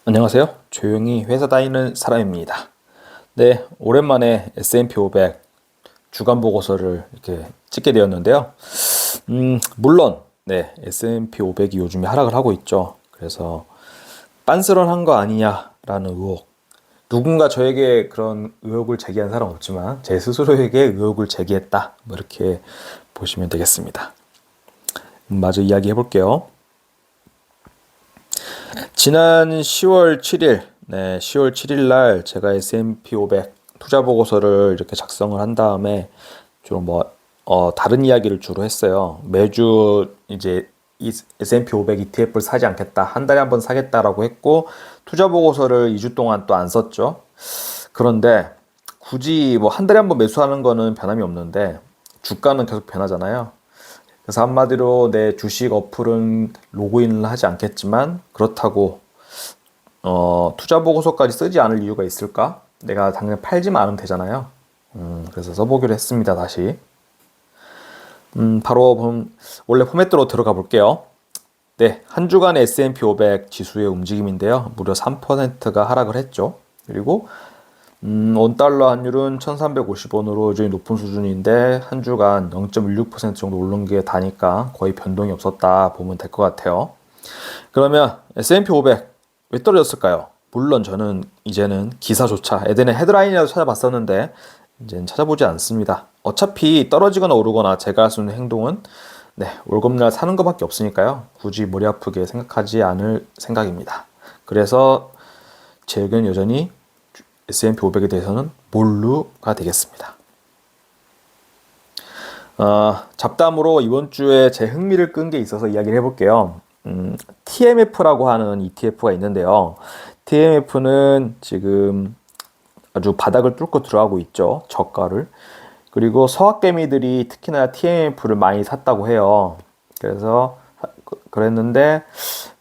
안녕하세요. 조용히 회사 다니는 사람입니다. 네, 오랜만에 S&P 500 주간 보고서를 이렇게 찍게 되었는데요. 물론, 네, S&P 500이 요즘에 하락을 하고 있죠. 그래서 빤스런한 거 아니냐라는 의혹. 누군가 저에게 그런 의혹을 제기한 사람은 없지만 제 스스로에게 의혹을 제기했다. 뭐 이렇게 보시면 되겠습니다. 마저 이야기해 볼게요. 지난 10월 7일, 네, 10월 7일 날 제가 S&P 500 투자 보고서를 이렇게 작성을 한 다음에 주로 다른 이야기를 주로 했어요. 매주 이제 S&P 500 ETF를 사지 않겠다. 한 달에 한 번 사겠다라고 했고, 투자 보고서를 2주 동안 또 안 썼죠. 그런데 굳이 뭐 한 달에 한 번 매수하는 거는 변함이 없는데, 주가는 계속 변하잖아요. 그래서 한마디로 내 주식 어플은 로그인을 하지 않겠지만 그렇다고 투자 보고서까지 쓰지 않을 이유가 있을까? 내가 당장 팔지만 않으면 되잖아요. 그래서 써보기로 했습니다. 다시. 바로 원래 포맷대로 들어가 볼게요. 네, 한 주간의 S&P 500 지수의 움직임인데요. 무려 3%가 하락을 했죠. 그리고 원달러 환율은 1350원으로 여전히 높은 수준인데 한 주간 0.16% 정도 오른 게 다니까 거의 변동이 없었다 보면 될 것 같아요. 그러면 S&P 500 왜 떨어졌을까요? 물론 저는 이제는 기사조차 에덴의 헤드라인이라도 찾아봤었는데 이제는 찾아보지 않습니다. 어차피 떨어지거나 오르거나 제가 할 수 있는 행동은 네, 월급날 사는 것밖에 없으니까요. 굳이 머리 아프게 생각하지 않을 생각입니다. 그래서 제 의견은 여전히 S&P 500에 대해서는 몰루가 되겠습니다. 잡담으로 이번 주에 제 흥미를 끈 게 있어서 이야기를 해볼게요. TMF라고 하는 ETF가 있는데요. TMF는 지금 아주 바닥을 뚫고 들어가고 있죠. 저가를. 그리고 서학개미들이 특히나 TMF를 많이 샀다고 해요. 그래서 그랬는데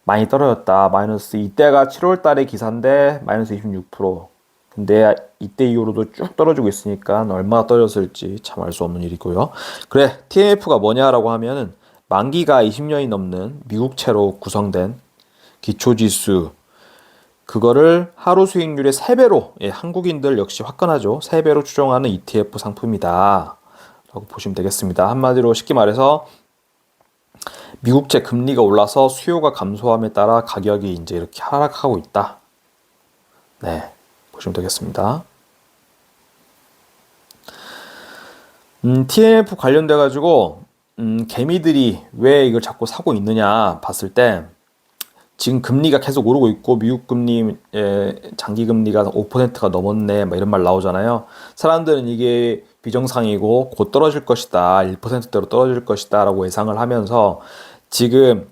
많이 떨어졌다. 마이너스 이때가 7월 달의 기사인데 마이너스 26%. 근데 이때 이후로도 쭉 떨어지고 있으니까 얼마나 떨어졌을지 참 알 수 없는 일이고요. 그래, TMF가 뭐냐라고 하면은 만기가 20년이 넘는 미국채로 구성된 기초지수, 그거를 하루 수익률의 3배로, 예, 한국인들 역시 화끈하죠. 3배로 추정하는 ETF 상품이다 라고 보시면 되겠습니다. 한마디로 쉽게 말해서 미국채 금리가 올라서 수요가 감소함에 따라 가격이 이제 이렇게 하락하고 있다. 네, 보시면 되겠습니다. TMF 관련돼 가지고 개미들이 왜 이걸 자꾸 사고 있느냐 봤을 때 지금 금리가 계속 오르고 있고 미국 금리 장기 금리가 5%가 넘었네 막 이런 말 나오잖아요. 사람들은 이게 비정상이고 곧 떨어질 것이다. 1%대로 떨어질 것이다 라고 예상을 하면서 지금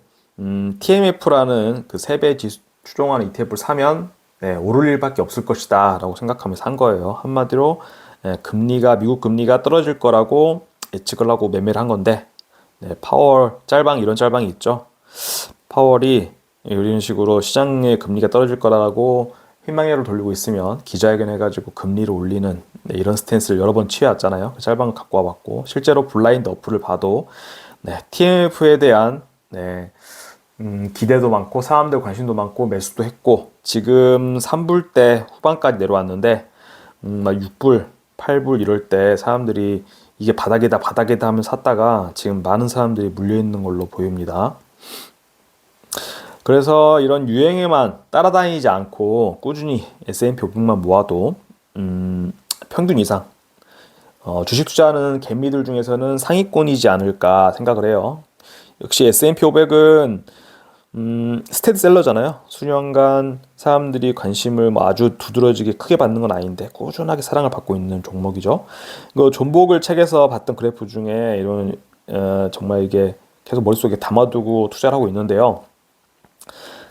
TMF라는 그 3배 추종하는 ETF를 사면 네, 오를 일밖에 없을 것이다 라고 생각하면서 산 거예요. 한마디로 미국 금리가 떨어질 거라고 예측을 하고 매매를 한 건데 네, 파월 짤방 이런 짤방이 있죠. 파월이 이런 식으로 시장의 금리가 떨어질 거라고 희망회로 돌리고 있으면 기자회견 해가지고 금리를 올리는 네, 이런 스탠스를 여러 번 취해왔잖아요. 그 짤방을 갖고 와봤고 실제로 블라인드 어플을 봐도 네, TMF에 대한 네, 기대도 많고 사람들 관심도 많고 매수도 했고 지금 3불대 후반까지 내려왔는데 6불, 8불 이럴 때 사람들이 이게 바닥이다 바닥이다 하면 샀다가 지금 많은 사람들이 물려있는 걸로 보입니다. 그래서 이런 유행에만 따라다니지 않고 꾸준히 S&P 500만 모아도 평균 이상 주식 투자하는 개미들 중에서는 상위권이지 않을까 생각을 해요. 역시 S&P 500은 스테디셀러잖아요. 수년간 사람들이 관심을 아주 두드러지게 크게 받는 건 아닌데 꾸준하게 사랑을 받고 있는 종목이죠. 이거 존복을 책에서 봤던 그래프 중에 이런 정말 이게 계속 머릿속에 담아두고 투자를 하고 있는데요.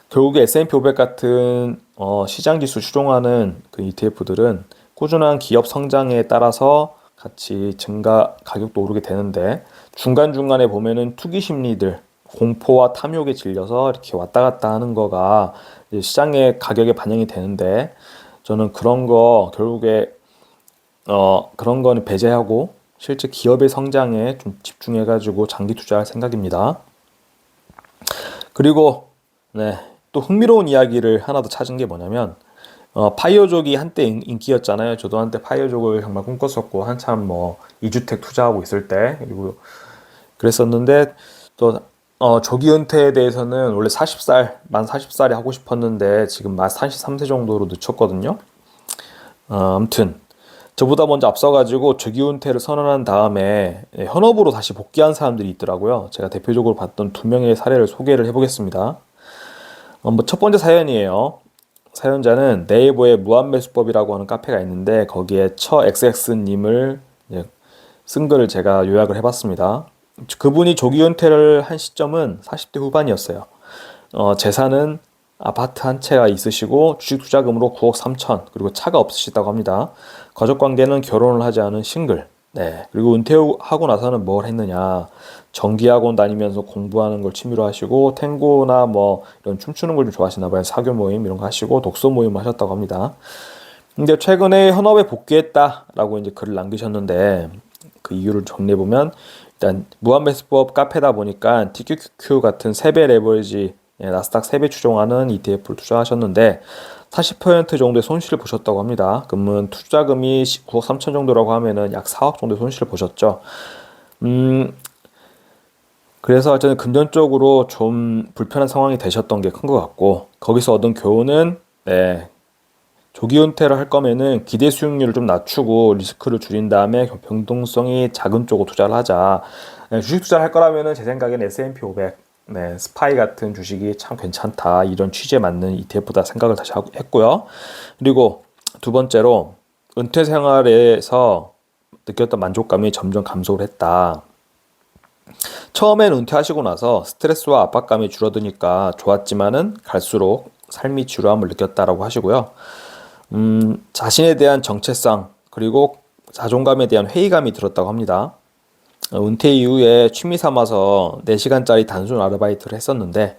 결국에 S&P 500 같은 시장지수 추종하는 그 ETF들은 꾸준한 기업 성장에 따라서 같이 가격도 오르게 되는데 중간중간에 보면은 투기 심리들, 공포와 탐욕에 질려서 이렇게 왔다 갔다 하는 거가 시장의 가격에 반영이 되는데 저는 그런 거 결국에 그런 거는 배제하고 실제 기업의 성장에 좀 집중해가지고 장기 투자할 생각입니다. 그리고 네, 또 흥미로운 이야기를 하나 더 찾은 게 뭐냐면 파이어족이 한때 인기였잖아요. 저도 한때 파이어족을 정말 꿈꿨었고 한참 뭐 2주택 투자하고 있을 때 그리고 그랬었는데 또 조기 은퇴에 대해서는 원래 40살, 만 40살이 하고 싶었는데 지금 만 43세 정도로 늦췄거든요. 아무튼 저보다 먼저 앞서가지고 조기 은퇴를 선언한 다음에 현업으로 다시 복귀한 사람들이 있더라고요. 제가 대표적으로 봤던 두 명의 사례를 소개를 해보겠습니다. 첫 번째 사연이에요. 사연자는 네이버에 무한매수법이라고 하는 카페가 있는데 거기에 처 XX님을 쓴 글을 제가 요약을 해봤습니다. 그분이 조기 은퇴를 한 시점은 40대 후반이었어요. 재산은 아파트 한 채가 있으시고 주식 투자금으로 9억 3천 그리고 차가 없으시다고 합니다. 가족 관계는 결혼을 하지 않은 싱글. 네. 그리고 은퇴하고 나서는 뭘 했느냐? 정기학원 다니면서 공부하는 걸 취미로 하시고 탱고나 뭐 이런 춤추는 걸 좀 좋아하시나 봐요. 사교 모임 이런 거 하시고 독서 모임을 하셨다고 합니다. 근데 최근에 현업에 복귀했다라고 이제 글을 남기셨는데 그 이유를 정리해 보면 일단 무한매수법 카페다 보니까 TQQQ 같은 세배 레버리지 나스닥 3배 추종하는 ETF를 투자하셨는데 40% 정도의 손실을 보셨다고 합니다. 그러면 투자금이 9억 3천 정도라고 하면은 약 4억 정도의 손실을 보셨죠. 그래서 저는 금전적으로 좀 불편한 상황이 되셨던 게 큰 것 같고 거기서 얻은 교훈은 조기 은퇴를 할 거면은 기대 수익률을 좀 낮추고 리스크를 줄인 다음에 변동성이 작은 쪽으로 투자를 하자. 주식 투자를 할 거라면은 제 생각엔 S&P 500, 스파이 같은 주식이 참 괜찮다. 이런 취지에 맞는 ETF다 생각을 다시 했고요. 그리고 두 번째로 은퇴 생활에서 느꼈던 만족감이 점점 감소를 했다. 처음엔 은퇴하시고 나서 스트레스와 압박감이 줄어드니까 좋았지만은 갈수록 삶이 지루함을 느꼈다라고 하시고요. 자신에 대한 정체성 그리고 자존감에 대한 회의감이 들었다고 합니다. 은퇴 이후에 취미 삼아서 4시간짜리 단순 아르바이트를 했었는데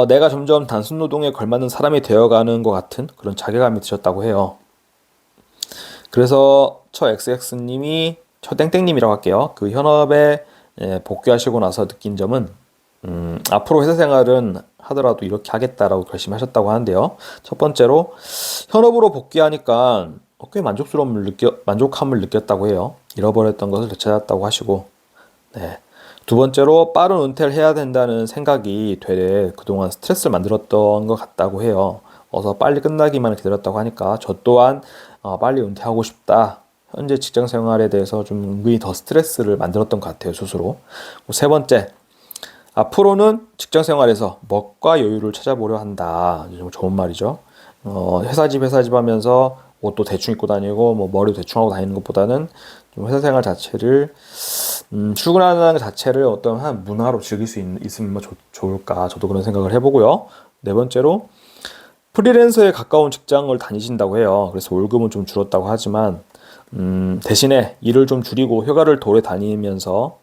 내가 점점 단순 노동에 걸맞는 사람이 되어가는 것 같은 그런 자괴감이 드셨다고 해요. 그래서 처 XX님이 처 땡땡님이라고 할게요. 그 현업에 복귀하시고 나서 느낀 점은 앞으로 회사 생활은 하더라도 이렇게 하겠다라고 결심하셨다고 하는데요. 첫 번째로 현업으로 복귀하니까 꽤 만족함을 느꼈다고 해요. 잃어버렸던 것을 되찾았다고 하시고, 두 번째로 빠른 은퇴를 해야 된다는 생각이 되레 그동안 스트레스를 만들었던 것 같다고 해요. 어서 빨리 끝나기만 기다렸다고 하니까 저 또한 빨리 은퇴하고 싶다. 현재 직장 생활에 대해서 좀 은근히 더 스트레스를 만들었던 것 같아요, 스스로. 세 번째, 앞으로는 직장 생활에서 먹과 여유를 찾아보려 한다. 좀 좋은 말이죠. 회사 집 하면서 옷도 대충 입고 다니고 뭐 머리 대충 하고 다니는 것보다는 좀 회사 생활 자체를 출근하는 것 자체를 어떤 한 문화로 즐길 수 있으면 좋을까. 저도 그런 생각을 해보고요. 네 번째로 프리랜서에 가까운 직장을 다니신다고 해요. 그래서 월급은 좀 줄었다고 하지만 대신에 일을 좀 줄이고 휴가를 오래 다니면서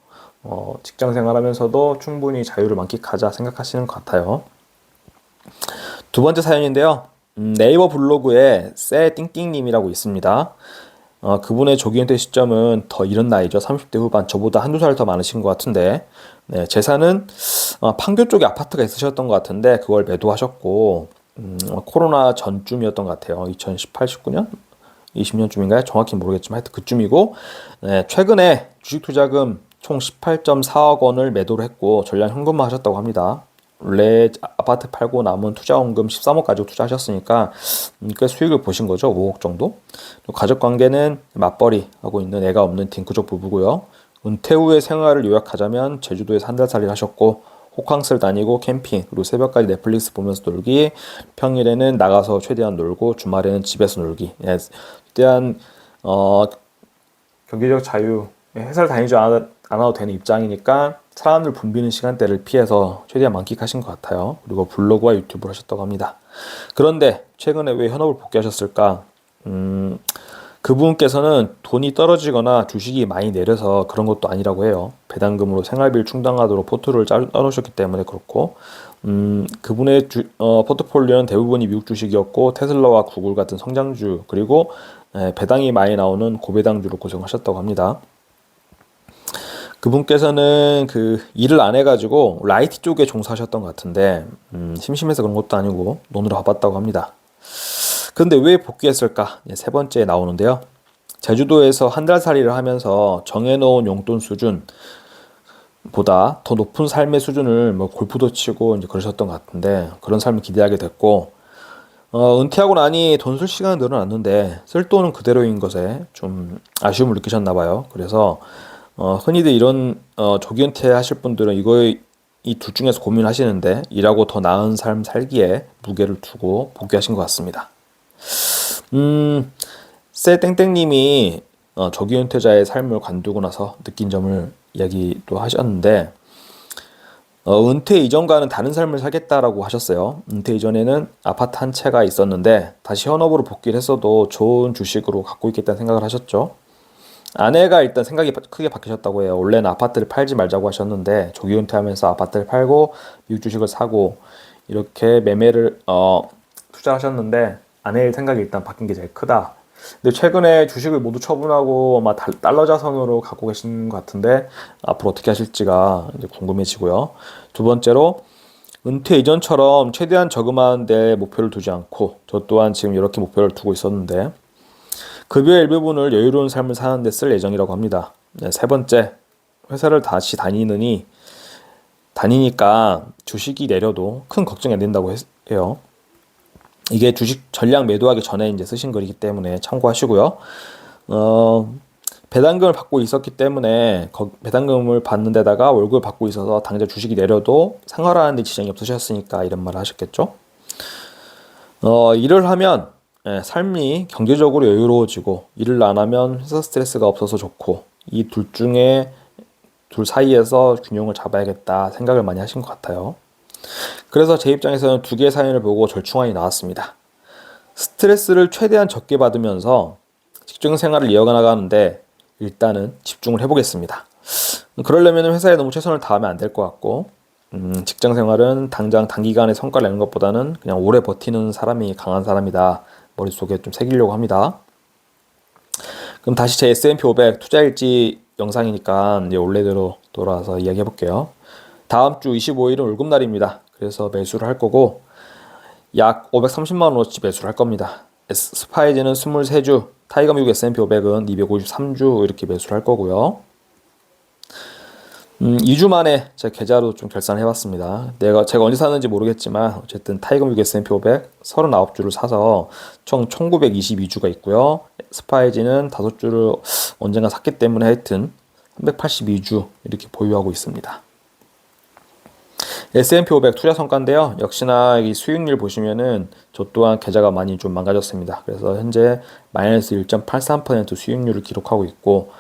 직장 생활하면서도 충분히 자유를 만끽하자 생각하시는 것 같아요. 두 번째 사연인데요. 네이버 블로그에 쎄띵띵님이라고 있습니다. 그분의 조기 은퇴 시점은 더 이른 나이죠. 30대 후반. 저보다 한두 살 더 많으신 것 같은데 재산은 판교 쪽에 아파트가 있으셨던 것 같은데 그걸 매도하셨고 코로나 전쯤이었던 것 같아요. 2018, 19년? 20년쯤인가요? 정확히 모르겠지만 하여튼 그쯤이고 최근에 주식 투자금 총 18.4억 원을 매도를 했고 전량 현금화 하셨다고 합니다. 원래 아파트 팔고 남은 투자원금 13억 가지고 투자하셨으니까 꽤 수익을 보신 거죠. 5억 정도. 가족 관계는 맞벌이 하고 있는 애가 없는 딩크족 부부고요. 은퇴 후의 생활을 요약하자면 제주도에서 한 달 살이를 하셨고 호캉스를 다니고 캠핑 그리고 새벽까지 넷플릭스 보면서 놀기 평일에는 나가서 최대한 놀고 주말에는 집에서 놀기 최대한 경제적 자유 회사를 다니지 않아도 되는 입장이니까 사람들 붐비는 시간대를 피해서 최대한 만끽하신 것 같아요. 그리고 블로그와 유튜브를 하셨다고 합니다. 그런데 최근에 왜 현업을 복귀하셨을까? 그분께서는 돈이 떨어지거나 주식이 많이 내려서 그런 것도 아니라고 해요. 배당금으로 생활비를 충당하도록 포트를 짜놓으셨기 때문에 그렇고 그분의 포트폴리오는 대부분이 미국 주식이었고 테슬라와 구글 같은 성장주 그리고 배당이 많이 나오는 고배당주로 구성하셨다고 합니다. 그분께서는 그 일을 안 해가지고 라이트 쪽에 종사하셨던 것 같은데 심심해서 그런 것도 아니고 논으로 바빴다고 합니다. 그런데 왜 복귀했을까? 세 번째에 나오는데요. 제주도에서 한 달 살이를 하면서 정해놓은 용돈 수준보다 더 높은 삶의 수준을 뭐 골프도 치고 이제 그러셨던 것 같은데 그런 삶을 기대하게 됐고 은퇴하고 나니 돈 쓸 시간은 늘어났는데 쓸 돈은 그대로인 것에 좀 아쉬움을 느끼셨나 봐요. 그래서 흔히들 이런 조기 은퇴하실 분들은 이거에 이 둘 중에서 고민하시는데 일하고 더 나은 삶 살기에 무게를 두고 복귀하신 것 같습니다. 쎄땡땡님이 조기 은퇴자의 삶을 관두고 나서 느낀 점을 이야기도 하셨는데 은퇴 이전과는 다른 삶을 살겠다라고 하셨어요. 은퇴 이전에는 아파트 한 채가 있었는데 다시 현업으로 복귀를 했어도 좋은 주식으로 갖고 있겠다는 생각을 하셨죠. 아내가 일단 생각이 크게 바뀌셨다고 해요. 원래는 아파트를 팔지 말자고 하셨는데 조기 은퇴하면서 아파트를 팔고 미국 주식을 사고 이렇게 매매를 투자하셨는데 아내의 생각이 일단 바뀐 게 제일 크다. 근데 최근에 주식을 모두 처분하고 아마 달러 자산으로 갖고 계신 것 같은데 앞으로 어떻게 하실지가 이제 궁금해지고요. 두 번째로 은퇴 이전처럼 최대한 저금하는 데 목표를 두지 않고 저 또한 지금 이렇게 목표를 두고 있었는데 급여의 일부분을 여유로운 삶을 사는 데 쓸 예정이라고 합니다. 세 번째, 회사를 다시 다니니까 주식이 내려도 큰 걱정이 안 된다고 해요. 이게 주식 전량 매도하기 전에 이제 쓰신 글이기 때문에 참고하시고요. 배당금을 받고 있었기 때문에 배당금을 받는 데다가 월급을 받고 있어서 당장 주식이 내려도 생활하는 데 지장이 없으셨으니까 이런 말을 하셨겠죠. 일을 하면 삶이 경제적으로 여유로워지고 일을 안 하면 회사 스트레스가 없어서 좋고 이 둘 사이에서 균형을 잡아야겠다 생각을 많이 하신 것 같아요. 그래서 제 입장에서는 두 개의 사연을 보고 절충안이 나왔습니다. 스트레스를 최대한 적게 받으면서 직장 생활을 이어나가는데 일단은 집중을 해보겠습니다. 그러려면 회사에 너무 최선을 다하면 안 될 것 같고 직장 생활은 당장 단기간에 성과를 내는 것보다는 그냥 오래 버티는 사람이 강한 사람이다. 머릿속에 좀 새기려고 합니다. 그럼 다시 제 S&P 500 투자일지 영상이니까 이제 원래대로 돌아와서 이야기해 볼게요. 다음 주 25일은 월급날입니다. 그래서 매수를 할 거고 약 530만 원어치 매수를 할 겁니다. 스파이즈는 23주, 타이거 미국 S&P 500은 253주 이렇게 매수를 할 거고요. 2주 만에 제 계좌로 좀 결산을 해봤습니다. 제가 언제 샀는지 모르겠지만 어쨌든 타이거 미국 S&P 500 39주를 사서 총 1922주가 있고요. 스파이지는 5주를 언젠가 샀기 때문에 하여튼 382주 이렇게 보유하고 있습니다. S&P 500 투자 성과인데요. 역시나 이 수익률 보시면은 저 또한 계좌가 많이 좀 망가졌습니다. 그래서 현재 마이너스 1.83% 수익률을 기록하고 있고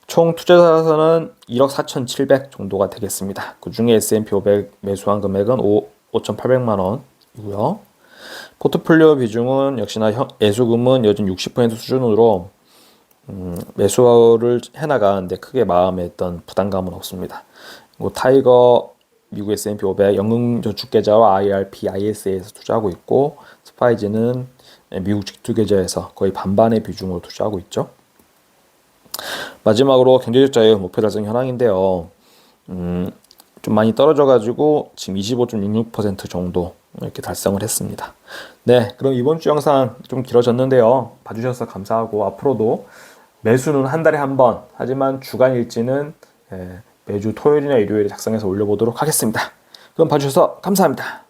총 투자 자산은 1억 4,700 정도가 되겠습니다. 그 중에 S&P 500 매수한 금액은 5,800만 원이고요. 포트폴리오 비중은 역시나 매수금은 여전 60% 수준으로 매수를 해나가는데 크게 마음에 했던 부담감은 없습니다. 타이거 미국 S&P 500 연금저축계좌와 IRP, ISA에서 투자하고 있고 스파이즈는 미국 직투계좌에서 거의 반반의 비중으로 투자하고 있죠. 마지막으로 경제적 자유 목표 달성 현황인데요. 좀 많이 떨어져가지고 지금 25.66% 정도 이렇게 달성을 했습니다. 네, 그럼 이번 주 영상 좀 길어졌는데요. 봐주셔서 감사하고 앞으로도 매수는 한 달에 한 번, 하지만 주간 일지는 매주 토요일이나 일요일에 작성해서 올려보도록 하겠습니다. 그럼 봐주셔서 감사합니다.